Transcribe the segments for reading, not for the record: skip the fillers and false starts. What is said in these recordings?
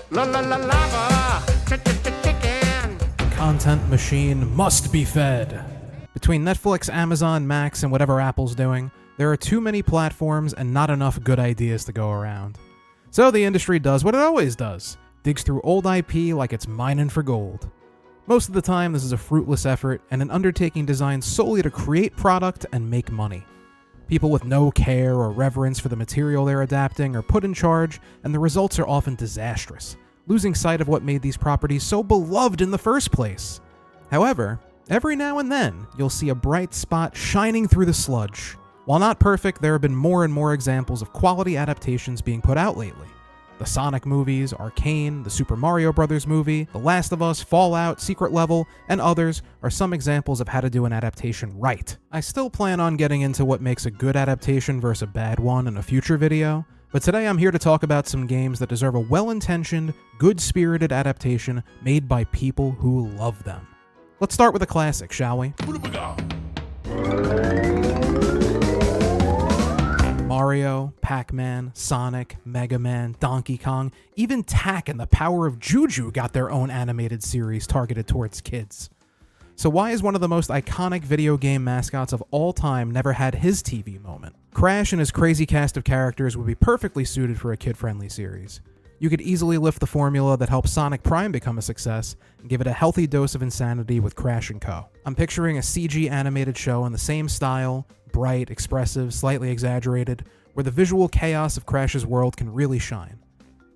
La la la lava. Chicken. Content machine must be fed. Between Netflix, Amazon, Max, and whatever Apple's doing, there are too many platforms and not enough good ideas to go around. So the industry does what it always does, digs through old IP like it's mining for gold. Most of the time, this is a fruitless effort and an undertaking designed solely to create product and make money. People with no care or reverence for the material they're adapting are put in charge, and the results are often disastrous, losing sight of what made these properties so beloved in the first place. However, every now and then, you'll see a bright spot shining through the sludge. While not perfect, there have been more and more examples of quality adaptations being put out lately. The Sonic movies, Arcane, the Super Mario Bros. Movie, The Last of Us, Fallout, Secret Level, and others are some examples of how to do an adaptation right. I still plan on getting into what makes a good adaptation versus a bad one in a future video, but today I'm here to talk about some games that deserve a well-intentioned, good-spirited adaptation made by people who love them. Let's start with a classic, shall we? Mario, Pac-Man, Sonic, Mega Man, Donkey Kong, even Tak and the Power of Juju got their own animated series targeted towards kids. So why is one of the most iconic video game mascots of all time never had his TV moment? Crash and his crazy cast of characters would be perfectly suited for a kid-friendly series. You could easily lift the formula that helped Sonic Prime become a success and give it a healthy dose of insanity with Crash & Co. I'm picturing a CG animated show in the same style, bright, expressive, slightly exaggerated, where the visual chaos of Crash's world can really shine.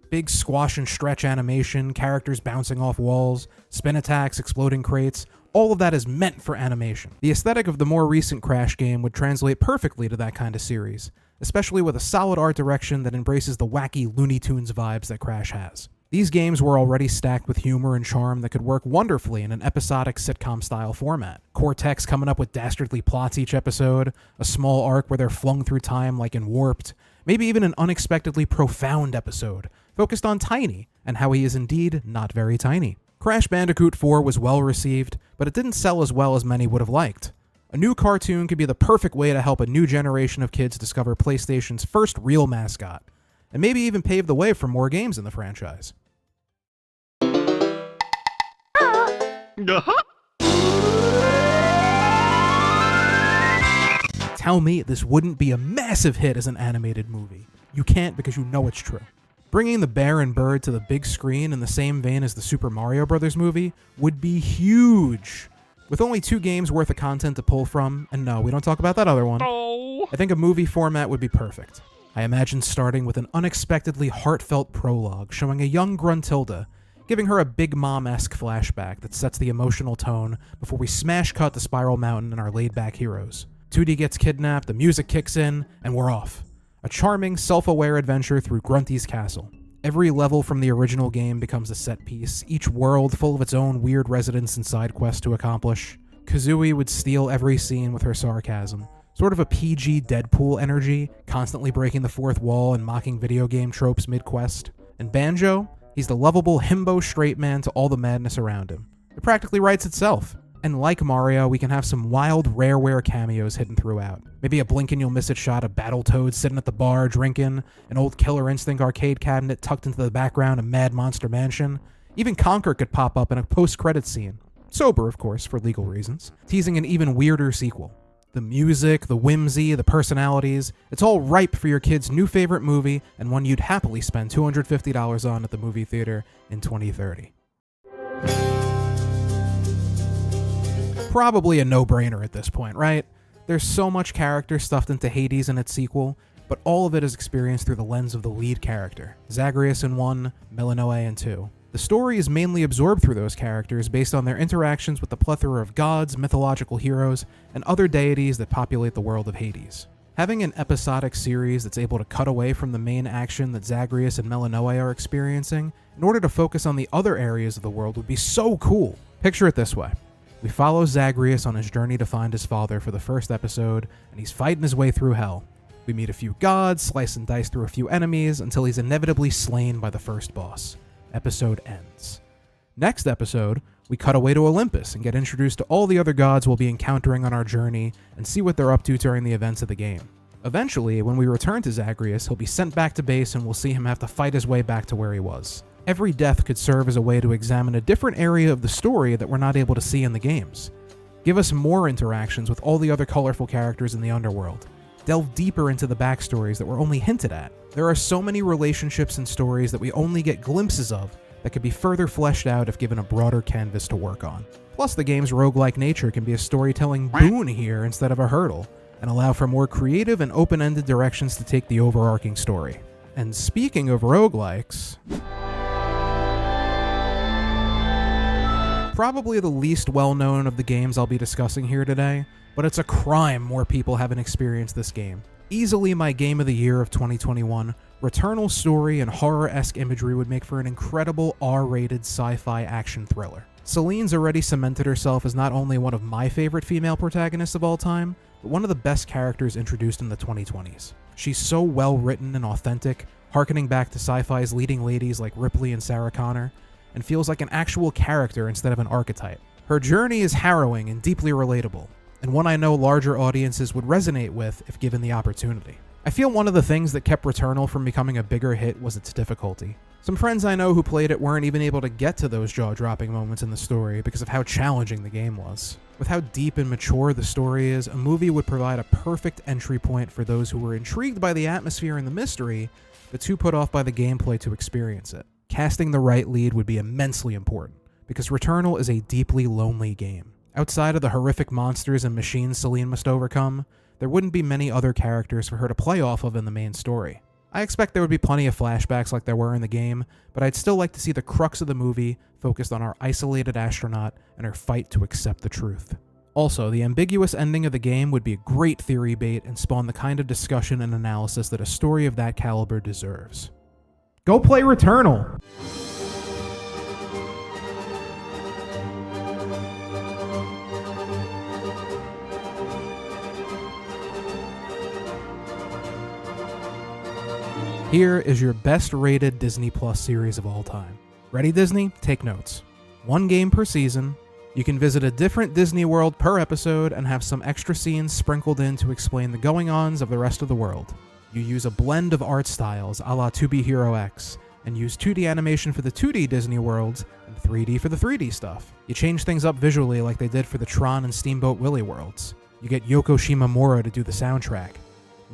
Big squash and stretch animation, characters bouncing off walls, spin attacks, exploding crates, all of that is meant for animation. The aesthetic of the more recent Crash game would translate perfectly to that kind of series, especially with a solid art direction that embraces the wacky Looney Tunes vibes that Crash has. These games were already stacked with humor and charm that could work wonderfully in an episodic sitcom-style format. Cortex coming up with dastardly plots each episode, a small arc where they're flung through time like in Warped, maybe even an unexpectedly profound episode, focused on Tiny, and how he is indeed not very tiny. Crash Bandicoot 4 was well received, but it didn't sell as well as many would have liked. A new cartoon could be the perfect way to help a new generation of kids discover PlayStation's first real mascot, and maybe even pave the way for more games in the franchise. Tell me this wouldn't be a massive hit as an animated movie. You can't because you know it's true. Bringing the bear and bird to the big screen in the same vein as the Super Mario Bros. Movie would be huge. With only 2 games worth of content to pull from, and no, we don't talk about that other one, I think a movie format would be perfect. I imagine starting with an unexpectedly heartfelt prologue showing a young Gruntilda, giving her a Big Mom-esque flashback that sets the emotional tone before we smash cut to Spiral Mountain and our laid-back heroes. 2D gets kidnapped, the music kicks in, and we're off. A charming, self-aware adventure through Grunty's castle. Every level from the original game becomes a set piece, each world full of its own weird residents and side quests to accomplish. Kazooie would steal every scene with her sarcasm, sort of a PG Deadpool energy, constantly breaking the fourth wall and mocking video game tropes mid-quest. And Banjo? He's the lovable himbo straight man to all the madness around him. It practically writes itself. And like Mario, we can have some wild rareware cameos hidden throughout. Maybe a blink and you'll miss it shot of Battletoads sitting at the bar drinking, an old Killer Instinct arcade cabinet tucked into the background of Mad Monster Mansion. Even Conker could pop up in a post-credits scene. Sober, of course, for legal reasons. Teasing an even weirder sequel. The music, the whimsy, the personalities, it's all ripe for your kid's new favorite movie and one you'd happily spend $250 on at the movie theater in 2030. Probably a no-brainer at this point, right? There's so much character stuffed into Hades in its sequel, but all of it is experienced through the lens of the lead character, Zagreus in 1, Melinoe in 2. The story is mainly absorbed through those characters based on their interactions with the plethora of gods, mythological heroes, and other deities that populate the world of Hades. Having an episodic series that's able to cut away from the main action that Zagreus and Melinoe are experiencing in order to focus on the other areas of the world would be so cool. Picture it this way. We follow Zagreus on his journey to find his father for the first episode, and he's fighting his way through hell. We meet a few gods, slice and dice through a few enemies, until he's inevitably slain by the first boss. Episode ends. Next episode, we cut away to Olympus and get introduced to all the other gods we'll be encountering on our journey and see what they're up to during the events of the game. Eventually, when we return to Zagreus, he'll be sent back to base and we'll see him have to fight his way back to where he was. Every death could serve as a way to examine a different area of the story that we're not able to see in the games. Give us more interactions with all the other colorful characters in the underworld. Delve deeper into the backstories that were only hinted at. There are so many relationships and stories that we only get glimpses of that could be further fleshed out if given a broader canvas to work on. Plus, the game's roguelike nature can be a storytelling boon here instead of a hurdle, and allow for more creative and open-ended directions to take the overarching story. And speaking of roguelikes, probably the least well-known of the games I'll be discussing here today, but it's a crime more people haven't experienced this game. Easily my game of the year of 2021, Returnal's story and horror-esque imagery would make for an incredible R-rated sci-fi action thriller. Celine's already cemented herself as not only one of my favorite female protagonists of all time, but one of the best characters introduced in the 2020s. She's so well written and authentic, harkening back to sci-fi's leading ladies like Ripley and Sarah Connor, and feels like an actual character instead of an archetype. Her journey is harrowing and deeply relatable, and one I know larger audiences would resonate with if given the opportunity. I feel one of the things that kept Returnal from becoming a bigger hit was its difficulty. Some friends I know who played it weren't even able to get to those jaw-dropping moments in the story because of how challenging the game was. With how deep and mature the story is, a movie would provide a perfect entry point for those who were intrigued by the atmosphere and the mystery, but too put off by the gameplay to experience it. Casting the right lead would be immensely important, because Returnal is a deeply lonely game. Outside of the horrific monsters and machines Celine must overcome, there wouldn't be many other characters for her to play off of in the main story. I expect there would be plenty of flashbacks like there were in the game, but I'd still like to see the crux of the movie focused on our isolated astronaut and her fight to accept the truth. Also, the ambiguous ending of the game would be a great theory bait and spawn the kind of discussion and analysis that a story of that caliber deserves. Go play Returnal! Here is your best rated Disney Plus series of all time. Ready, Disney? Take notes. 1 game per season. You can visit a different Disney world per episode and have some extra scenes sprinkled in to explain the going-ons of the rest of the world. You use a blend of art styles a la 2B Hero X, and use 2D animation for the 2D Disney worlds and 3D for the 3D stuff. You change things up visually like they did for the Tron and Steamboat Willie worlds. You get Yoko Shimomura to do the soundtrack.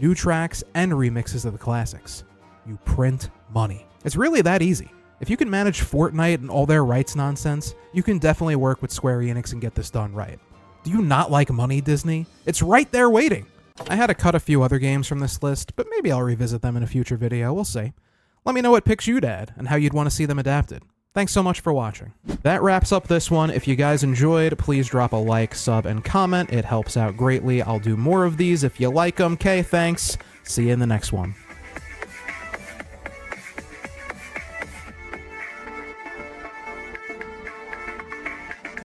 New tracks and remixes of the classics. You print money. It's really that easy. If you can manage Fortnite and all their rights nonsense, you can definitely work with Square Enix and get this done right. Do you not like money, Disney? It's right there waiting. I had to cut a few other games from this list, but maybe I'll revisit them in a future video, we'll see. Let me know what picks you'd add and how you'd want to see them adapted. Thanks so much for watching. That wraps up this one. If you guys enjoyed, please drop a like, sub, and comment. It helps out greatly. I'll do more of these if you like them. Okay, thanks. See you in the next one.